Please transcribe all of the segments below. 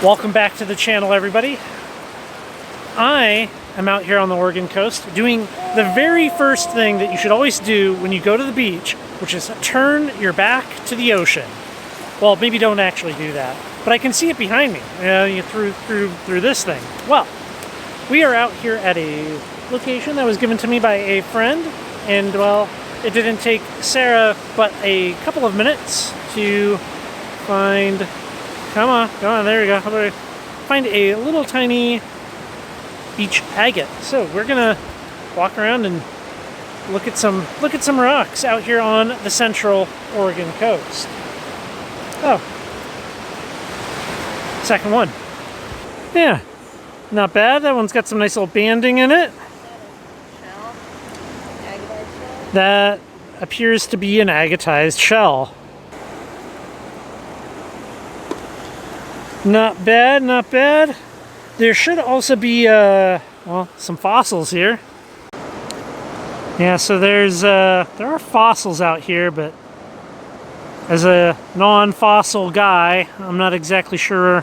Welcome back to the channel, everybody. I am out here on the Oregon coast doing the very first thing that you should always do when you go to the beach, which is turn your back to the ocean. Well, maybe don't actually do that, but I can see it behind me through this thing. Well, we are out here at a location that was given to me by a friend, and well, it didn't take Sarah but a couple of minutes to find. Come on, there we go. How about I find a little tiny beach agate? So we're gonna walk around and look at some rocks out here on the central Oregon coast. Oh, second one. Yeah, not bad. That one's got some nice little banding in it. That appears to be an agatized shell. Not bad, not bad. There should also be, well, some fossils here. Yeah, so there are fossils out here, but as a non-fossil guy, I'm not exactly sure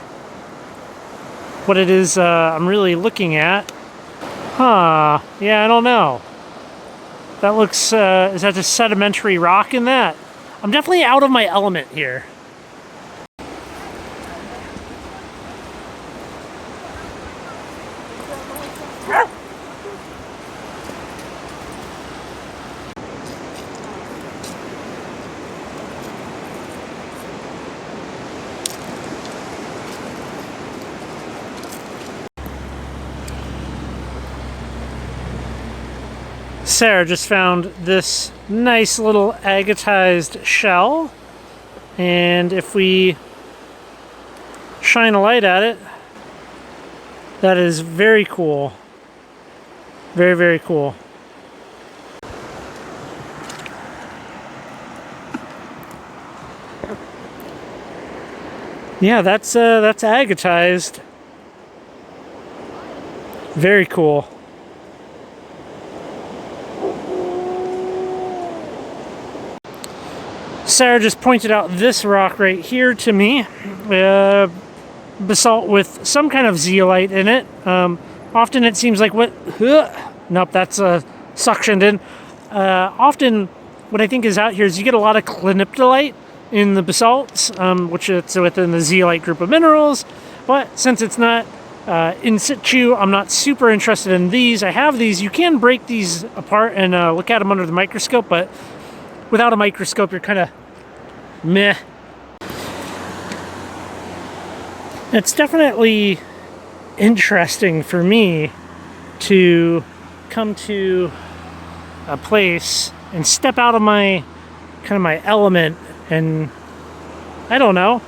what it is I'm really looking at. Huh, yeah, I don't know. That looks, is that just sedimentary rock in that? I'm definitely out of my element here. Sarah just found this nice little agatized shell, and if we shine a light at it, that is very cool. Very, very cool. Yeah, that's agatized. Very cool. Sarah just pointed out this rock right here to me. Basalt with some kind of zeolite in it. Often it seems like what... Nope, that's suctioned in. Often what I think is out here is you get a lot of cliniptolite in the basalts, which is within the zeolite group of minerals. But since it's not in situ, I'm not super interested in these. I have these. You can break these apart and look at them under the microscope, but without a microscope, you're kind of meh. It's definitely interesting for me to come to a place and step out of my element and, I don't know,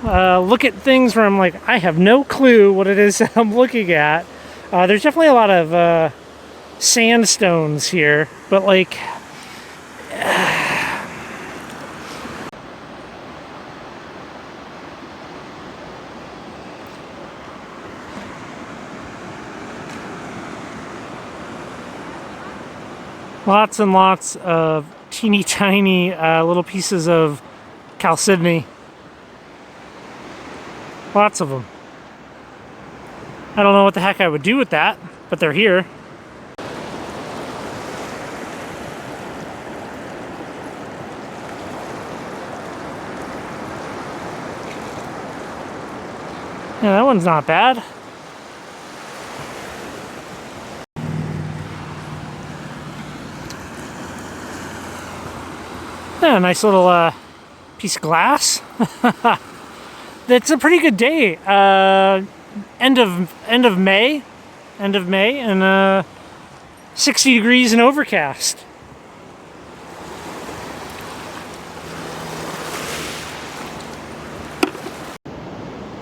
look at things where I'm like, I have no clue what it is that I'm looking at. There's definitely a lot of sandstones here, but like... Lots and lots of teeny tiny little pieces of Chalcedony. Lots of them. I don't know what the heck I would do with that, but they're here. Yeah, that one's not bad. Yeah, a nice little piece of glass. It's a pretty good day. End of May, and 60 degrees and overcast.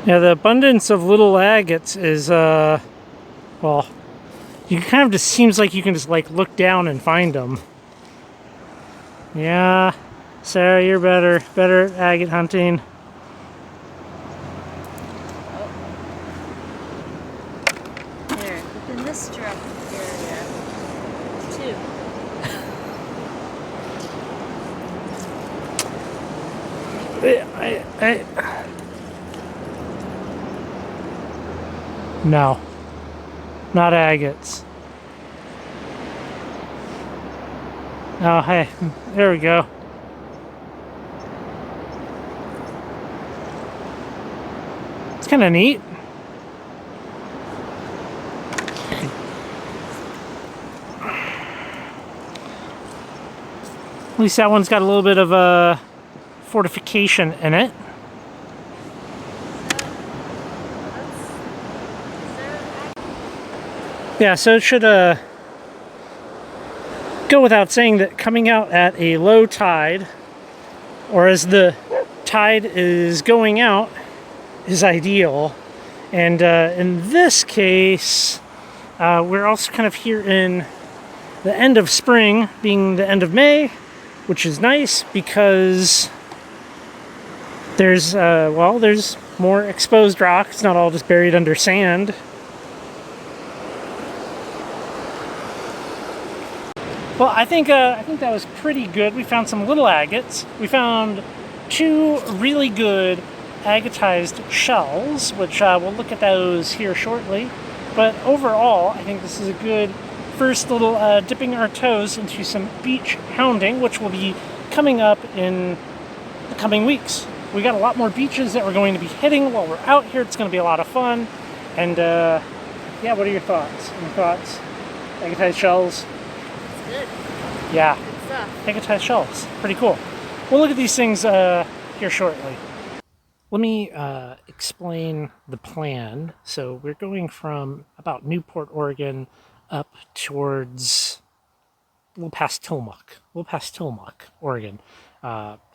Yeah, the abundance of little agates is well, you kind of just seems like you can just like look down and find them. Yeah, Sarah, you're better at agate hunting. There, within this drop area, too. No, not agates. Oh, hey, there we go. It's kind of neat. At least that one's got a little bit of a fortification in it. Yeah, so it should go without saying that coming out at a low tide, or as the tide is going out, is ideal. And in this case, we're also kind of here in the end of spring, being the end of May, which is nice because there's, well, there's more exposed rock. It's not all just buried under sand. Well, I think that was pretty good. We found some little agates. We found 2 really good agatized shells, which we'll look at those here shortly. But overall, I think this is a good first little dipping our toes into some beach hounding, which will be coming up in the coming weeks. We got a lot more beaches that we're going to be hitting while we're out here. It's going to be a lot of fun. And yeah, what are your thoughts? Any thoughts? Agatized shells? Good. Yeah. Good stuff. Agatized shells. Pretty cool. We'll look at these things here shortly. Let me explain the plan. So we're going from about Newport, Oregon, up towards a little past Tillamook, Oregon.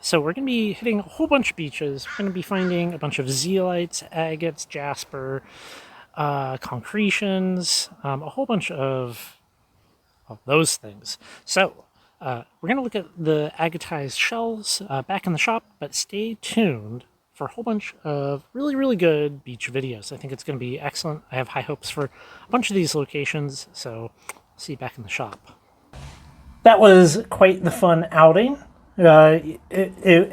So we're going to be hitting a whole bunch of beaches. We're going to be finding a bunch of zeolites, agates, jasper, concretions, a whole bunch of those things. So we're going to look at the agatized shells back in the shop, but stay tuned for a whole bunch of really, really good beach videos. I think it's going to be excellent. I have high hopes for a bunch of these locations, so I'll see you back in the shop. That was quite the fun outing. It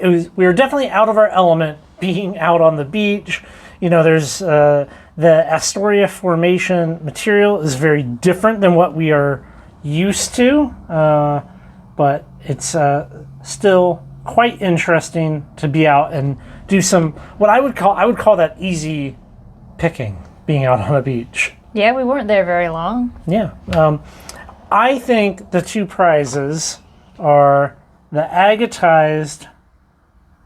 was, we were definitely out of our element being out on the beach. You know, there's the Astoria Formation material is very different than what we are used to, but it's still quite interesting to be out and do some, what I would call that easy picking, being out on a beach. Yeah, we weren't there very long. Yeah. I think the 2 prizes are the agatized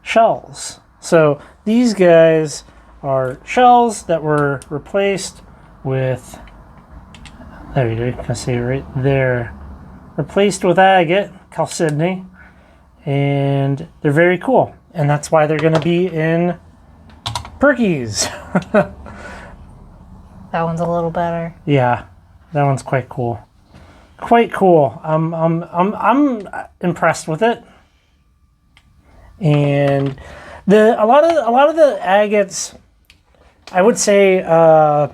shells. So these guys are shells that were replaced with, there you go, you can see it right there, replaced with agate, Chalcedony, and they're very cool. And that's why they're going to be in Perky's. That one's a little better. Yeah, that one's quite cool. Quite cool. I'm impressed with it. And a lot of the agates, I would say, have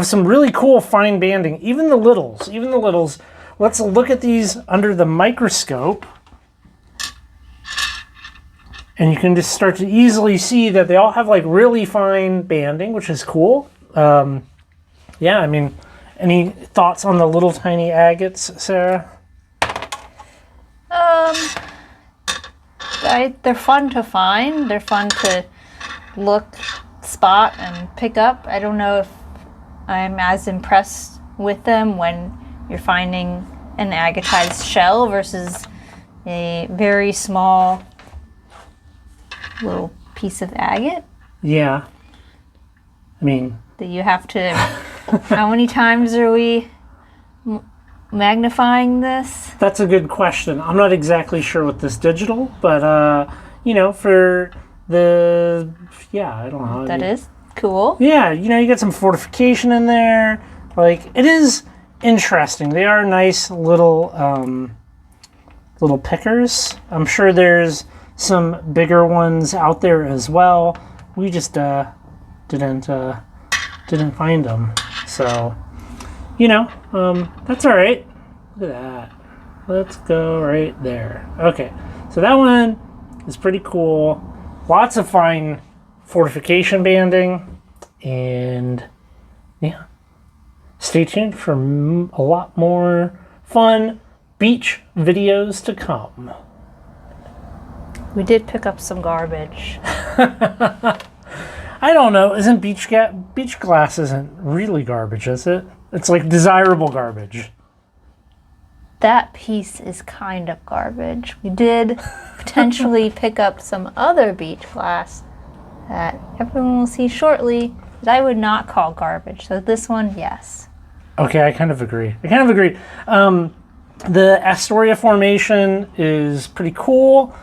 some really cool fine banding. Even the littles. Let's look at these under the microscope. And you can just start to easily see that they all have like really fine banding, which is cool. Yeah, I mean, any thoughts on the little tiny agates, Sarah? They're fun to find. They're fun to look, spot, and pick up. I don't know if I'm as impressed with them when you're finding an agatized shell versus a very small little piece of agate. Yeah. I mean, that you have to, how many times are we magnifying this? That's a good question. I'm not exactly sure with this digital, but you know, for the, yeah, I don't know. That is cool. Yeah, you know, you get some fortification in there. Like, it is interesting. They are nice little little pickers. I'm sure there's some bigger ones out there as well. We just didn't find them. So, you know, that's all right. Look at that. Let's go right there. Okay, so that one is pretty cool. Lots of fine fortification banding, and yeah, stay tuned for a lot more fun beach videos to come. We did pick up some garbage. I don't know. Isn't beach glass isn't really garbage, is it? It's like desirable garbage. That piece is kind of garbage. We did potentially pick up some other beach glass that everyone will see shortly that I would not call garbage. So this one, yes. Okay, I kind of agree. The Astoria formation is pretty cool.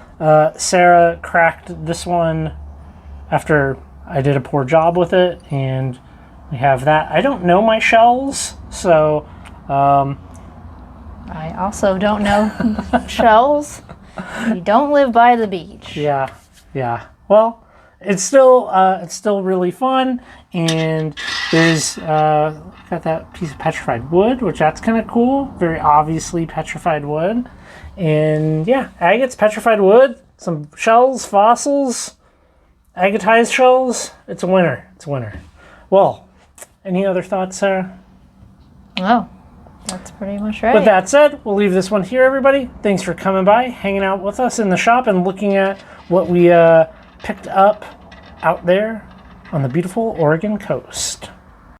Sarah cracked this one after I did a poor job with it, and we have that. I don't know my shells, so I also don't know shells. We don't live by the beach. yeah. Well, it's still really fun, and there's got that piece of petrified wood, which that's kind of cool. Very obviously petrified wood, and yeah, agates, petrified wood, some shells, fossils, agatized shells. It's a winner. Well, any other thoughts, Sarah? Oh, that's pretty much right. With that said, we'll leave this one here, everybody. Thanks for coming by, hanging out with us in the shop, and looking at what we picked up out there on the beautiful Oregon coast.